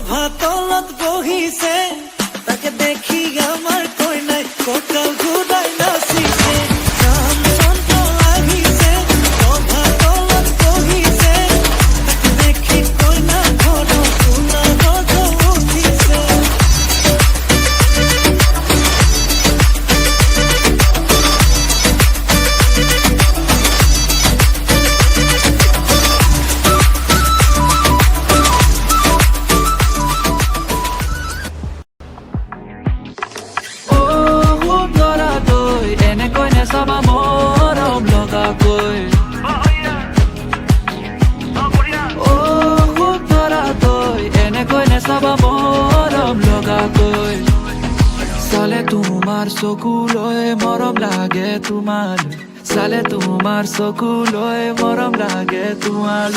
তলত বহিছে তাকে দেখি আমার কই নাই কঁকাল ঘুরাই নাচিছে কাম চন্দ্র লাগিছে সভা তলত বহিছে তাকে দেখি কই না ঘর তোলা রজ উঠিছে Sama morom loga koi Oh khub thora toy ene koi ne saba morom loga koi Sale tumar sokuloe morom lage tumar Sale tumar sokuloe morom lage tumar